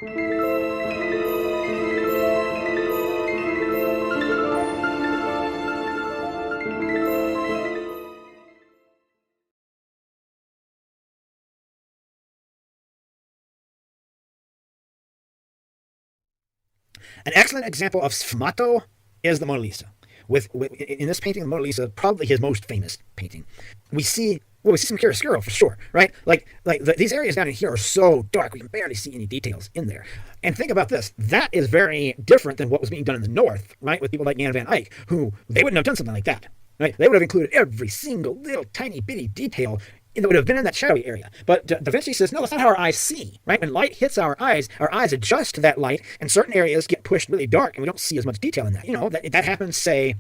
An excellent example of sfumato is the Mona Lisa. In this painting, the Mona Lisa, probably his most famous painting, we see some chiaroscuro for sure, right? These areas down in here are so dark we can barely see any details in there. And think about this: that is very different than what was being done in the north, right? With people like Jan van Eyck, who they wouldn't have done something like that, right? They would have included every single little tiny bitty detail that would have been in that shadowy area. But Da Vinci says, no, that's not how our eyes see, right? When light hits our eyes adjust to that light, and certain areas get pushed really dark, and we don't see as much detail in that. You know, that happens, say,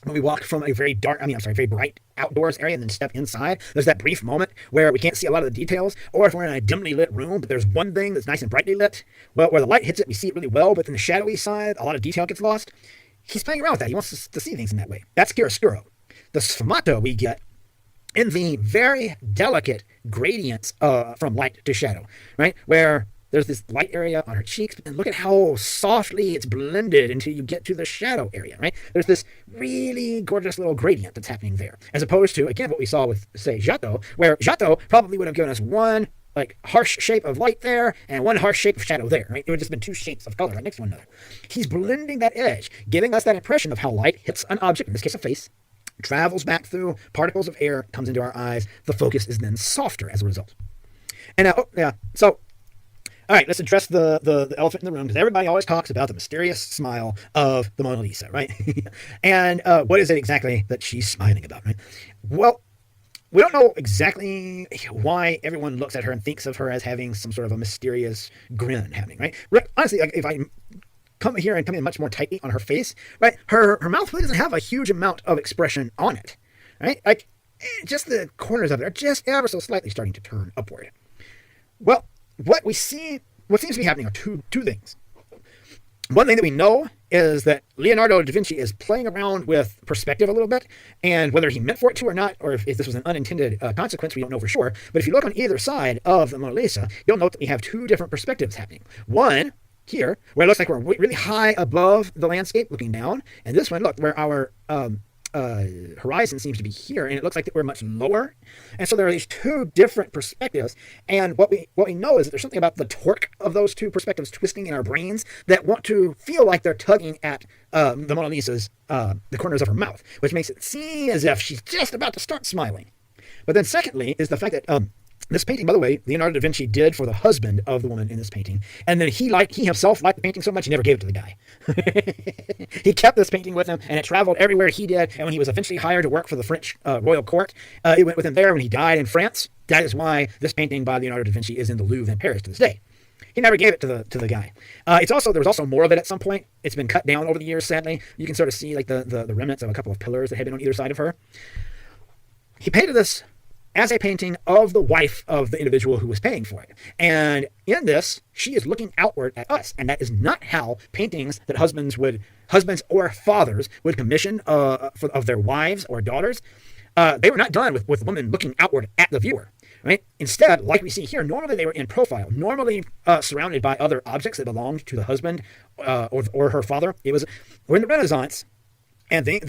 when we walk from a very bright outdoors area and then step inside. There's that brief moment where we can't see a lot of the details, or if we're in a dimly lit room, but there's one thing that's nice and brightly lit, well, where the light hits it, we see it really well, but in the shadowy side, a lot of detail gets lost. He's playing around with that. He wants us to see things in that way. That's chiaroscuro. The sfumato we get in the very delicate gradients from light to shadow, right? Where there's this light area on her cheeks, and look at how softly it's blended until you get to the shadow area, right? There's this really gorgeous little gradient that's happening there, as opposed to, again, what we saw with, say, Giotto, where Giotto probably would have given us one harsh shape of light there and one harsh shape of shadow there, right? It would have just been two shapes of color right next to one another. He's blending that edge, giving us that impression of how light hits an object, in this case a face, travels back through particles of air, comes into our eyes. The focus is then softer as a result. And now, so, all right, let's address the elephant in the room, because everybody always talks about the mysterious smile of the Mona Lisa, right? And what is it exactly that she's smiling about, right? Well, we don't know exactly why everyone looks at her and thinks of her as having some sort of a mysterious grin happening, right? Honestly, if I come here and come in much more tightly on her face, right? Her mouth really doesn't have a huge amount of expression on it, right? Just the corners of it are just ever so slightly starting to turn upward. Well, what seems to be happening are two things. One thing that we know is that Leonardo da Vinci is playing around with perspective a little bit, and whether he meant for it to or not, or if this was an unintended consequence, we don't know for sure. But if you look on either side of the Mona Lisa, you'll note that we have two different perspectives happening. One here, where it looks like we're really high above the landscape looking down, and this one, look, where our horizon seems to be here, and it looks like that we're much lower. And so there are these two different perspectives, and what we know is that there's something about the torque of those two perspectives twisting in our brains that want to feel like they're tugging at the Mona Lisa's the corners of her mouth, which makes it seem as if she's just about to start smiling. But then secondly is the fact that this painting, by the way, Leonardo da Vinci did for the husband of the woman in this painting. And then he himself liked the painting so much, he never gave it to the guy. He kept this painting with him, and it traveled everywhere he did. And when he was eventually hired to work for the French royal court, it went with him there when he died in France. That is why this painting by Leonardo da Vinci is in the Louvre in Paris to this day. He never gave it to the guy. There was also more of it at some point. It's been cut down over the years, sadly. You can sort of see like the remnants of a couple of pillars that had been on either side of her. He painted this as a painting of the wife of the individual who was paying for it. And in this, she is looking outward at us. And that is not how paintings that husbands or fathers would commission of their wives or daughters. They were not done with women looking outward at the viewer. Right? Instead, like we see here, normally they were in profile, normally surrounded by other objects that belonged to the husband or her father. We're in the Renaissance. And the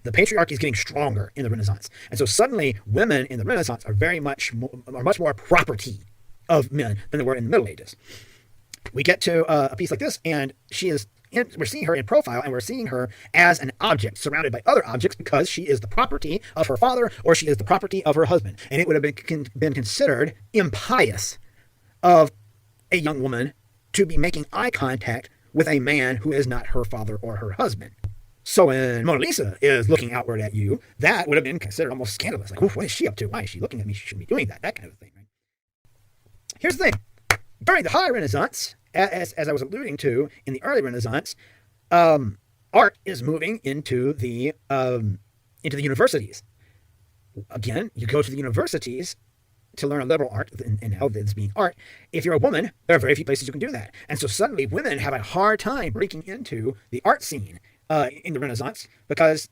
patriarchy is getting stronger in the Renaissance. And so suddenly women in the Renaissance are much more property of men than they were in the Middle Ages. We get to a piece like this, and we're seeing her in profile, and we're seeing her as an object surrounded by other objects because she is the property of her father or she is the property of her husband. And it would have been considered impious of a young woman to be making eye contact with a man who is not her father or her husband. So when Mona Lisa is looking outward at you, that would have been considered almost scandalous. Like, what is she up to? Why is she looking at me? She shouldn't be doing that. That kind of thing. Right? Here's the thing. During the High Renaissance, as I was alluding to in the early Renaissance, art is moving into the universities. Again, you go to the universities to learn a liberal art and how this being art. If you're a woman, there are very few places you can do that. And so suddenly women have a hard time breaking into the art scene in the Renaissance because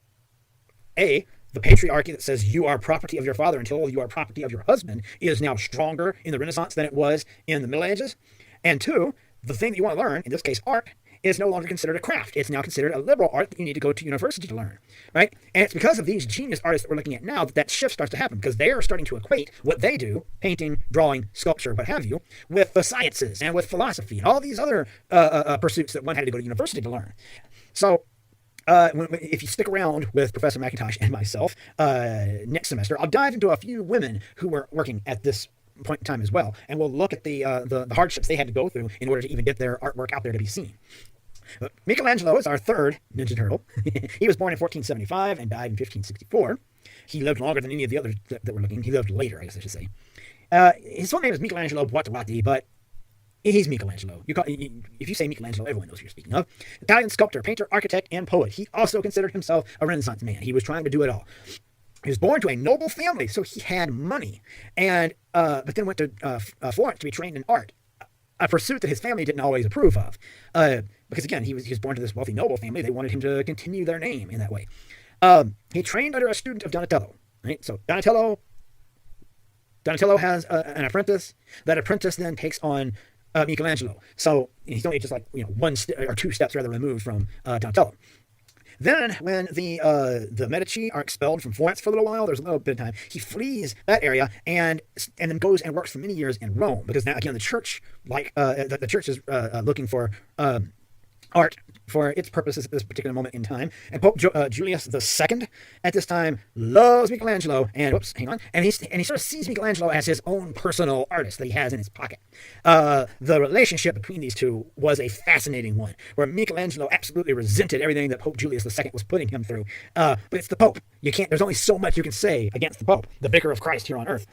the patriarchy that says you are property of your father until you are property of your husband is now stronger in the Renaissance than it was in the Middle Ages. And two, the thing that you want to learn, in this case art, is no longer considered a craft. It's now considered a liberal art that you need to go to university to learn, right? And it's because of these genius artists that we're looking at now that shift starts to happen, because they are starting to equate what they do, painting, drawing, sculpture, what have you, with the sciences and with philosophy and all these other pursuits that one had to go to university to learn. So if you stick around with Professor McIntosh and myself next semester, I'll dive into a few women who were working at this point in time as well, and we'll look at the hardships they had to go through in order to even get their artwork out there to be seen. Michelangelo is our third Ninja Turtle. He was born in 1475 and died in 1564. He lived longer than any of the others that were looking. He lived later, I guess I should say. His full name is Michelangelo Buonarroti, but he's Michelangelo. If you say Michelangelo, everyone knows who you're speaking of. Italian sculptor, painter, architect, and poet. He also considered himself a Renaissance man. He was trying to do it all. He was born to a noble family, so he had money, and but then went to Florence to be trained in art, a pursuit that his family didn't always approve of, because again, he was born to this wealthy noble family. They wanted him to continue their name in that way. He trained under a student of Donatello. Right, so Donatello has an apprentice. That apprentice then takes on Michelangelo. So he's only just like one or two steps rather removed from Donatello. Then, when the Medici are expelled from Florence for a little while, there's a little bit of time, he flees that area and then goes and works for many years in Rome, because now again the church the church is looking for art for its purposes at this particular moment in time. And Pope Julius II at this time loves Michelangelo, and he sort of sees Michelangelo as his own personal artist that he has in his pocket. The relationship between these two was a fascinating one, where Michelangelo absolutely resented everything that Pope Julius II was putting him through. But it's the Pope. There's only so much you can say against the Pope, the vicar of Christ here on earth.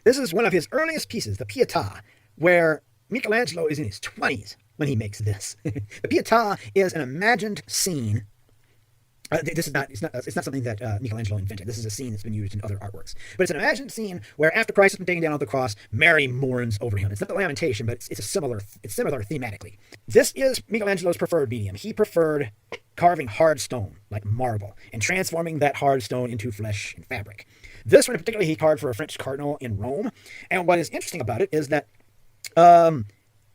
This is one of his earliest pieces, the Pietà, where Michelangelo is in his 20s when he makes this. The Pietà is an imagined scene. It's not something that Michelangelo invented. This is a scene that's been used in other artworks. But it's an imagined scene where after Christ has been taken down on the cross, Mary mourns over him. It's not the lamentation, but it's similar thematically. This is Michelangelo's preferred medium. He preferred carving hard stone, like marble, and transforming that hard stone into flesh and fabric. This one in particular he carved for a French cardinal in Rome. And what is interesting about it is that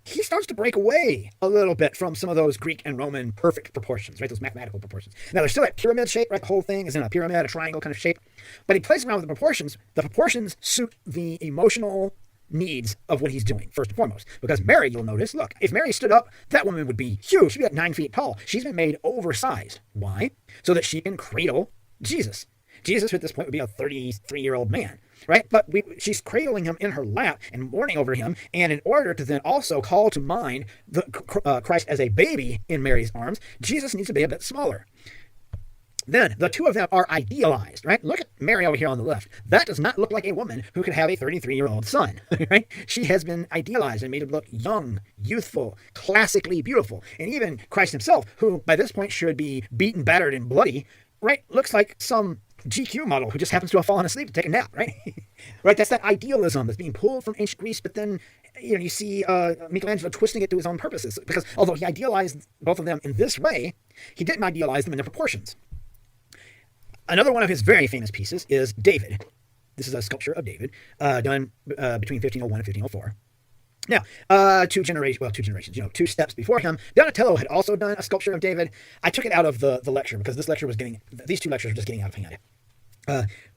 he starts to break away a little bit from some of those Greek and Roman perfect proportions, right? Those mathematical proportions. Now, they're still that pyramid shape, right? The whole thing is in a pyramid, a triangle kind of shape. But he plays around with the proportions. The proportions suit the emotional needs of what he's doing, first and foremost. Because Mary, you'll notice, look, if Mary stood up, that woman would be huge. She'd be like 9 feet tall. She's been made oversized. Why? So that she can cradle Jesus. Jesus, who at this point would be a 33-year-old man, right? But she's cradling him in her lap and mourning over him. And in order to then also call to mind Christ as a baby in Mary's arms, Jesus needs to be a bit smaller. Then the two of them are idealized, right? Look at Mary over here on the left. That does not look like a woman who could have a 33-year-old son, right? She has been idealized and made to look young, youthful, classically beautiful. And even Christ himself, who by this point should be beaten, battered, and bloody, right, looks like some GQ model who just happens to have fallen asleep to take a nap, right? Right, that's that idealism that's being pulled from ancient Greece, but then you see Michelangelo twisting it to his own purposes, because although he idealized both of them in this way, he didn't idealize them in their proportions. Another one of his very famous pieces is David. This is a sculpture of David done between 1501 and 1504. Now, two generations, 2 steps before him, Donatello had also done a sculpture of David. I took it out of the lecture because these 2 lectures were just getting out of hand.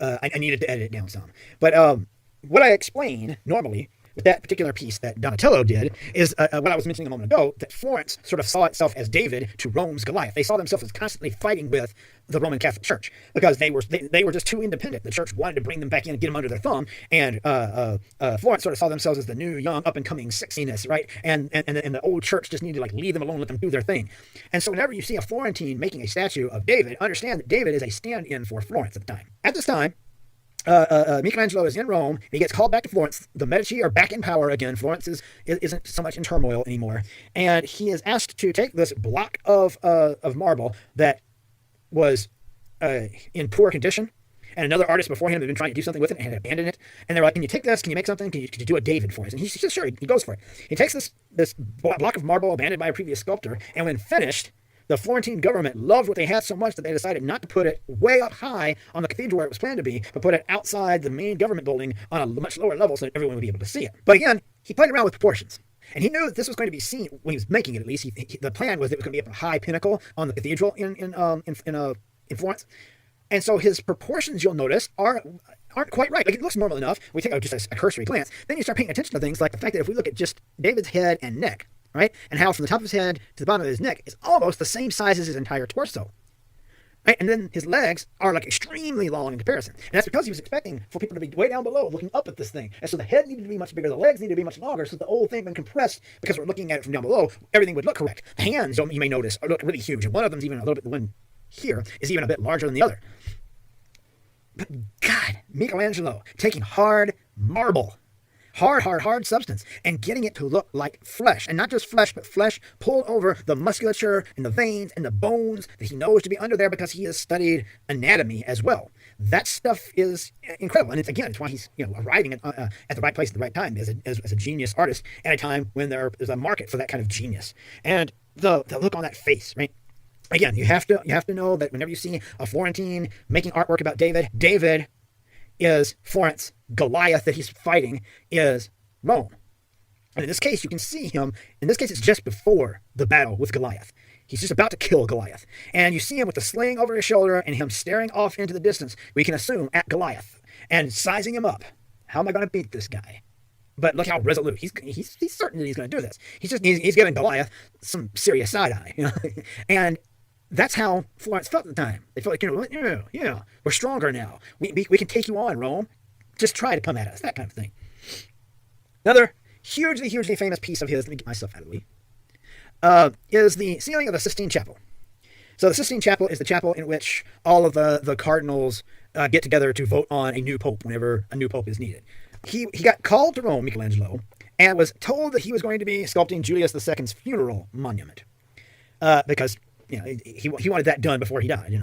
I needed to edit it down some. But what I explain normally with that particular piece that Donatello did is what I was mentioning a moment ago, that Florence sort of saw itself as David to Rome's Goliath. They saw themselves as constantly fighting with the Roman Catholic Church because they were just too independent. The church wanted to bring them back in and get them under their thumb, and Florence sort of saw themselves as the new, young, up-and-coming sexiness, right? And the old church just needed to leave them alone, let them do their thing. And so whenever you see a Florentine making a statue of David, understand that David is a stand-in for Florence at the time. At this time, Michelangelo is in Rome. He gets called back to Florence. The Medici are back in power again. Florence isn't so much in turmoil anymore. And he is asked to take this block of marble that was in poor condition. And another artist before him had been trying to do something with it and had abandoned it. And they're like, can you take this? Can you make something? Can you do a David for us? And he says, sure. He goes for it. He takes this block of marble abandoned by a previous sculptor. And when finished, the Florentine government loved what they had so much that they decided not to put it way up high on the cathedral where it was planned to be, but put it outside the main government building on a much lower level so that everyone would be able to see it. But again, he played around with proportions. And he knew that this was going to be seen when he was making it. At least the plan was that it was going to be up a high pinnacle on the cathedral in Florence. And so his proportions, you'll notice, aren't quite right. Like, it looks normal enough. We take just a cursory glance. Then you start paying attention to things like the fact that if we look at just David's head and neck, right, and how from the top of his head to the bottom of his neck is almost the same size as his entire torso. Right? And then his legs are like extremely long in comparison. And that's because he was expecting for people to be way down below looking up at this thing. And so the head needed to be much bigger, the legs needed to be much longer, so the whole thing, when compressed, because we're looking at it from down below, everything would look correct. The hands, you may notice, look really huge. And one of them's even a little bit, the one here is even a bit larger than the other. But God, Michelangelo taking hard marble, hard substance, and getting it to look like flesh. And not just flesh, but flesh pulled over the musculature and the veins and the bones that he knows to be under there because he has studied anatomy as well. That stuff is incredible. And it's why he's arriving at the right place at the right time as a genius artist at a time when there is a market for that kind of genius. And the look on that face, right? Again, you have to know that whenever you see a Florentine making artwork about David, David is Florence. Goliath that he's fighting is Rome. And in this case, you can see him. In this case, it's just before the battle with Goliath. He's just about to kill Goliath. And you see him with the sling over his shoulder and him staring off into the distance, we can assume at Goliath, and sizing him up. How am I going to beat this guy? But look how resolute. He's certain that he's going to do this. He's giving Goliath some serious side-eye. And that's how Florence felt at the time. They felt like, we're stronger now. We can take you on, Rome. Just try to come at us, that kind of thing. Another hugely famous piece of his, let me get myself out of the way, is the ceiling of the Sistine Chapel. So the Sistine Chapel is the chapel in which all of the cardinals get together to vote on a new pope whenever a new pope is needed. He got called to Rome, Michelangelo, and was told that he was going to be sculpting Julius II's funeral monument. Because he wanted that done before he died,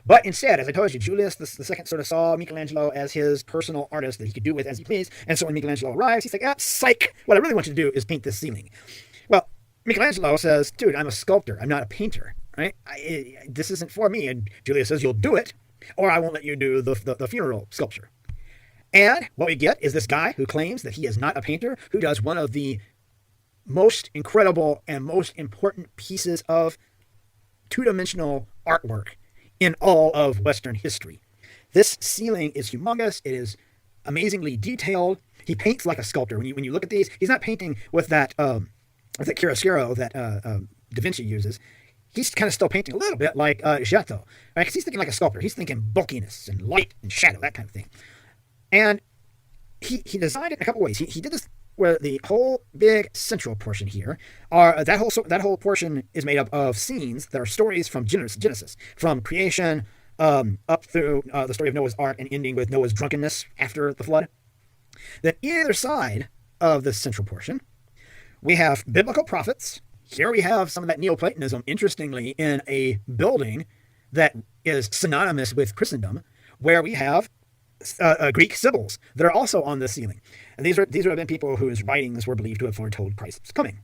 But instead, as I told you, Julius II sort of saw Michelangelo as his personal artist that he could do with as he pleased. And so when Michelangelo arrives, he's like, psych! What I really want you to do is paint this ceiling. Well, Michelangelo says, dude, I'm a sculptor. I'm not a painter, right? This isn't for me. And Julius says, you'll do it, or I won't let you do the funeral sculpture. And what we get is this guy who claims that he is not a painter, who does one of the most incredible and most important pieces of two-dimensional artwork in all of Western history. This ceiling is humongous. It is amazingly detailed. He paints like a sculptor. When you look at these, he's not painting with that chiaroscuro that Da Vinci uses. He's kind of still painting a little bit like Giotto, right? Because he's thinking like a sculptor. He's thinking bulkiness and light and shadow, that kind of thing. And he designed it in a couple ways. He did this where the whole big central portion here that whole portion is made up of scenes that are stories from Genesis, from creation up through the story of Noah's Ark and ending with Noah's drunkenness after the flood. Then either side of this central portion, we have biblical prophets. Here we have some of that Neoplatonism, interestingly, in a building that is synonymous with Christendom, where we have Greek sibyls that are also on the ceiling. And these would have been people whose writings were believed to have foretold Christ's coming.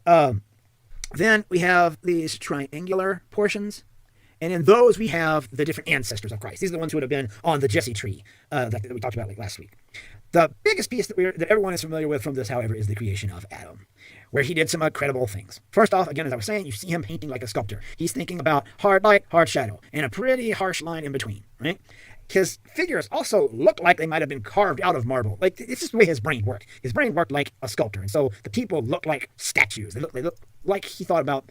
Then we have these triangular portions, and in those we have the different ancestors of Christ. These are the ones who would have been on the Jesse tree that we talked about last week. The biggest piece that everyone is familiar with from this, however, is the creation of Adam, where he did some incredible things. First off, again, as I was saying, you see him painting like a sculptor. He's thinking about hard light, hard shadow, and a pretty harsh line in between, right? His figures also look like they might have been carved out of marble. Like, it's just the way his brain worked. His brain worked like a sculptor, and so the people look like statues. They look like he thought about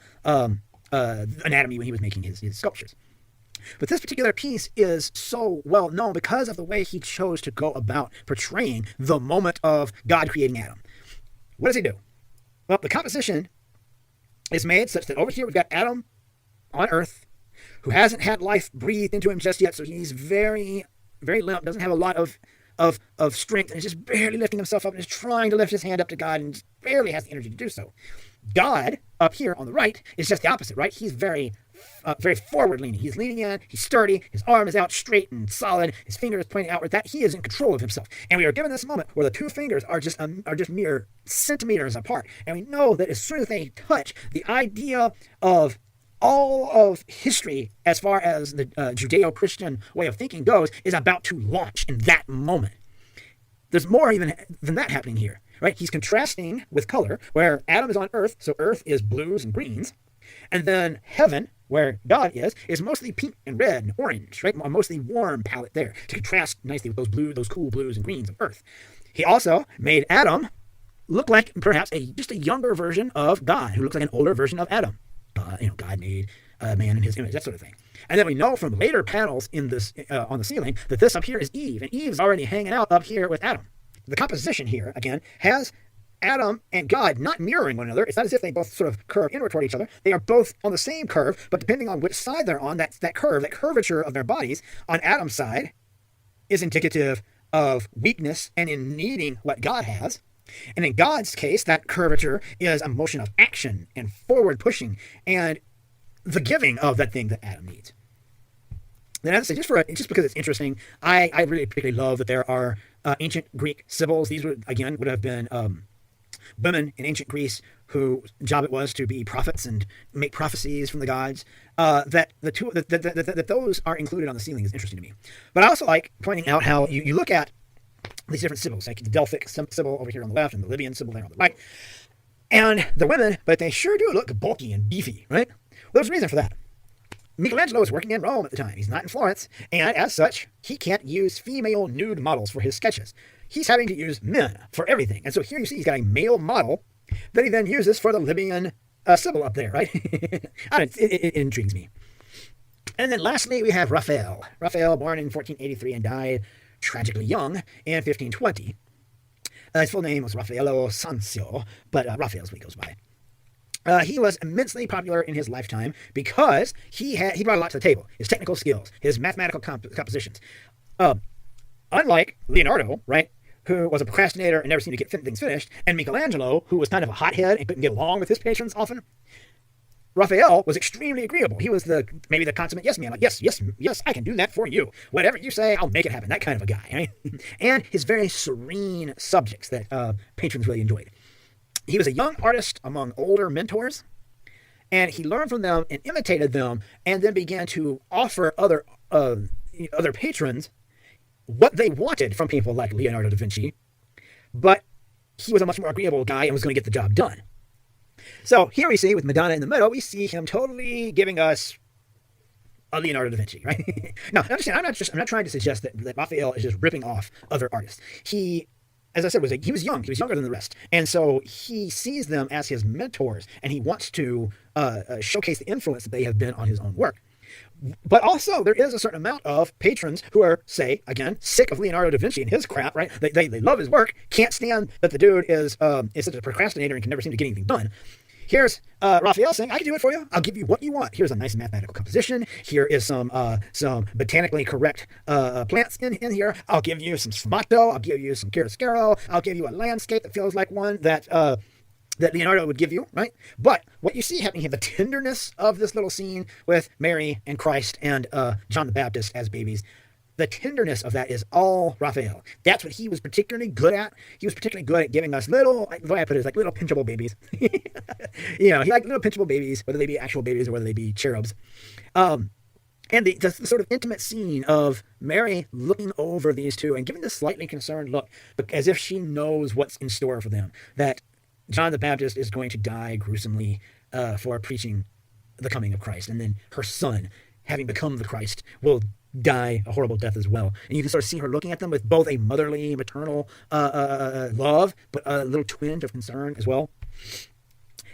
anatomy when he was making his sculptures. But this particular piece is so well known because of the way he chose to go about portraying the moment of God creating Adam. What does he do? Well, the composition is made such that over here we've got Adam on earth, who hasn't had life breathed into him just yet, so he's very, very limp, doesn't have a lot of strength, and is just barely lifting himself up and is trying to lift his hand up to God and just barely has the energy to do so. God, up here on the right, is just the opposite, right? He's very forward-leaning. He's leaning in, he's sturdy, his arm is out straight and solid, his finger is pointing outward, that he is in control of himself. And we are given this moment where the two fingers are just mere centimeters apart. And we know that as soon as they touch, the idea of all of history, as far as the Judeo-Christian way of thinking goes, is about to launch in that moment. There's more even than that happening here. right? He's contrasting with color, where Adam is on earth, so earth is blues and greens. And then heaven, where God is mostly pink and red and orange, right? A mostly warm palette there to contrast nicely with those cool blues and greens of earth. He also made Adam look like perhaps just a younger version of God, who looks like an older version of Adam. God made man in his image, that sort of thing. And then we know from later panels in this on the ceiling that this up here is Eve, and Eve's already hanging out up here with Adam. The composition here, again, has Adam and God not mirroring one another. It's not as if they both sort of curve inward toward each other. They are both on the same curve, but depending on which side they're on, that curvature of their bodies on Adam's side is indicative of weakness and in needing what God has. And in God's case, that curvature is a motion of action and forward pushing and the giving of that thing that Adam needs. Then I have to say, just because it's interesting, I really particularly love that there are ancient Greek sibyls. These would have been women in ancient Greece whose job it was to be prophets and make prophecies from the gods. That those are included on the ceiling is interesting to me. But I also like pointing out how you look at these different sibyls, like the Delphic sibyl over here on the left and the Libyan sibyl there on the right. And the women, but they sure do look bulky and beefy, right? Well, there's a reason for that. Michelangelo is working in Rome at the time. He's not in Florence, and as such, he can't use female nude models for his sketches. He's having to use men for everything. And so here you see he's got a male model that he then uses for the Libyan sibyl up there, right? It intrigues me. And then lastly, we have Raphael. Raphael, born in 1483 and died tragically young in 1520. His full name was Raffaello Sanzio, but Raphael's what he goes by. He was immensely popular in his lifetime because he brought a lot to the table. His technical skills, his mathematical compositions. Unlike Leonardo, right, who was a procrastinator and never seemed to get things finished, and Michelangelo, who was kind of a hothead and couldn't get along with his patrons often, Raphael was extremely agreeable. He was maybe the consummate yes man, like, yes, I can do that for you. Whatever you say, I'll make it happen. That kind of a guy. Right? And his very serene subjects that patrons really enjoyed. He was a young artist among older mentors, and he learned from them and imitated them, and then began to offer other patrons what they wanted from people like Leonardo da Vinci, but he was a much more agreeable guy and was going to get the job done. So here we see, with Madonna in the middle, we see him totally giving us a Leonardo da Vinci, right? Now, understand, I'm not trying to suggest that Raphael is just ripping off other artists. He, as I said, he was young. He was younger than the rest. And so he sees them as his mentors, and he wants to showcase the influence that they have been on his own work. But also, there is a certain amount of patrons who are, say, again, sick of Leonardo da Vinci and his crap, right? They love his work, can't stand that the dude is such a procrastinator and can never seem to get anything done. Here's Raphael saying, I can do it for you. I'll give you what you want. Here's a nice mathematical composition. Here is some botanically correct plants in here. I'll give you some sfumato. I'll give you some chiaroscuro. I'll give you a landscape that feels like one that Leonardo would give you, right? But what you see happening here, the tenderness of this little scene with Mary and Christ and John the Baptist as babies, the tenderness of that is all Raphael. That's what he was particularly good at. He was particularly good at giving us little, the way I put it is like little pinchable babies. He liked little pinchable babies, whether they be actual babies or whether they be cherubs. And the sort of intimate scene of Mary looking over these two and giving this slightly concerned look, as if she knows what's in store for them, that John the Baptist is going to die gruesomely for preaching the coming of Christ. And then her son, having become the Christ, will die a horrible death as well. And you can sort of see her looking at them with both a motherly, maternal love, but a little twinge of concern as well.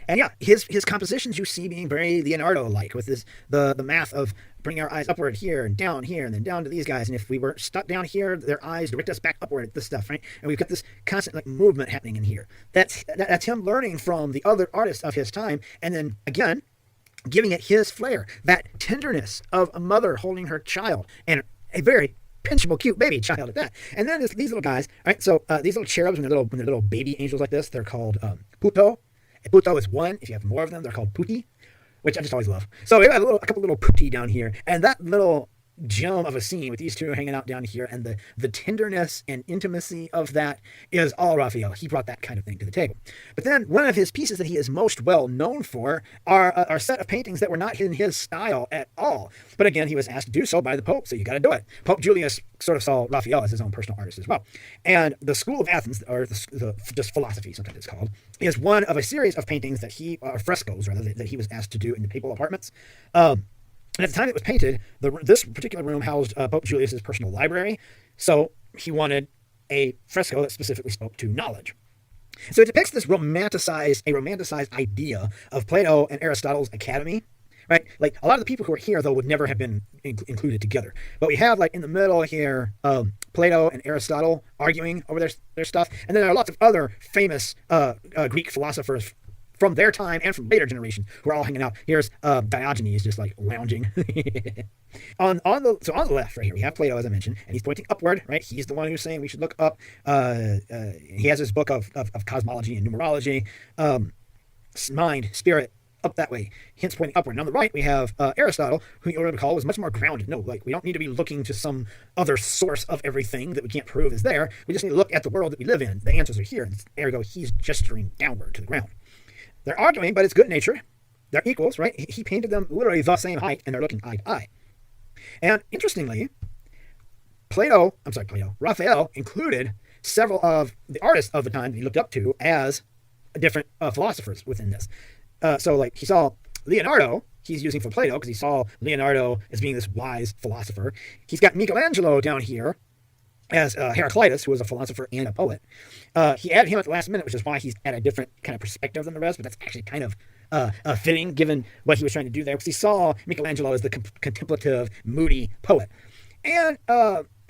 And yeah, his compositions you see being very Leonardo-like, with the math of bringing our eyes upward here and then down to these guys. And if we were stuck down here, their eyes direct us back upward at this stuff, right? And we've got this constant movement happening in here. That's him learning from the other artists of his time, and then again giving it his flair, that tenderness of a mother holding her child, and a very pinchable, cute baby child at that. And then these little guys, right? So these little cherubs, when they're little baby angels like this, they're called puto. Puto is one. If you have more of them, they're called putti, which I just always love. So we have a couple little putti down here, and that little gem of a scene with these two hanging out down here, and the tenderness and intimacy of that is all Raphael. He brought that kind of thing to the table. But then one of his pieces that he is most well known for are a set of paintings that were not in his style at all. But again, he was asked to do so by the Pope, so you got to do it. Pope Julius sort of saw Raphael as his own personal artist as well. And the School of Athens, or just philosophy, sometimes it's called, is one of a series of paintings that frescoes rather, that he was asked to do in the papal apartments. And at the time it was painted, this particular room housed Pope Julius's personal library, so he wanted a fresco that specifically spoke to knowledge. So it depicts this romanticized idea of Plato and Aristotle's academy, right? Like, a lot of the people who are here, though, would never have been included together. But we have, like, in the middle here, Plato and Aristotle arguing over their stuff, and then there are lots of other famous Greek philosophers from their time and from later generations who are all hanging out. Here's Diogenes just like lounging. on the left right here we have Plato, as I mentioned, and he's pointing upward, right? He's the one who's saying we should look up. He has his book of cosmology and numerology, mind, spirit, up that way, hence pointing upward. And on the right we have Aristotle, who you recall was much more grounded. No, like, we don't need to be looking to some other source of everything that we can't prove is there. We just need to look at the world that we live in. The answers are here, and ergo he's gesturing downward to the ground. They're arguing, but it's good nature. They're equals, right? He painted them literally the same height, and they're looking eye to eye. And interestingly, Raphael included several of the artists of the time that he looked up to as different philosophers within this. So, like, he saw Leonardo, he's using for Plato, because he saw Leonardo as being this wise philosopher. He's got Michelangelo down here as Heraclitus, who was a philosopher and a poet. He added him at the last minute, which is why he's at a different kind of perspective than the rest, but that's actually kind of fitting given what he was trying to do there, because he saw Michelangelo as the contemplative, moody poet. And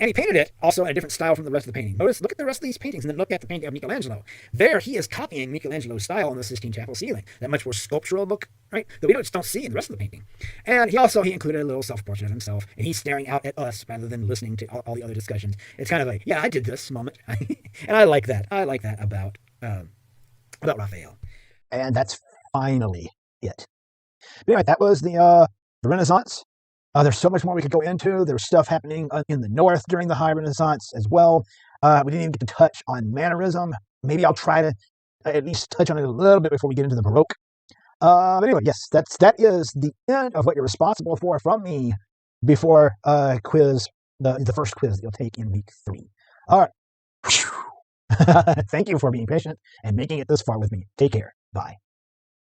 he painted it also in a different style from the rest of the painting. Look at the rest of these paintings, and then look at the painting of Michelangelo. There, he is copying Michelangelo's style on the Sistine Chapel ceiling. That much more sculptural look, right? That we just don't see in the rest of the painting. And he included a little self-portrait of himself, and he's staring out at us rather than listening to all the other discussions. It's kind of like, yeah, I did this moment. And I like that. I like that about Raphael. And that's finally it. But anyway, that was the Renaissance. There's so much more we could go into. There's stuff happening in the North during the High Renaissance as well. We didn't even get to touch on mannerism. Maybe I'll try to at least touch on it a little bit before we get into the Baroque. But anyway, yes, that is the end of what you're responsible for from me before the first quiz that you'll take in week 3. All right. Thank you for being patient and making it this far with me. Take care. Bye.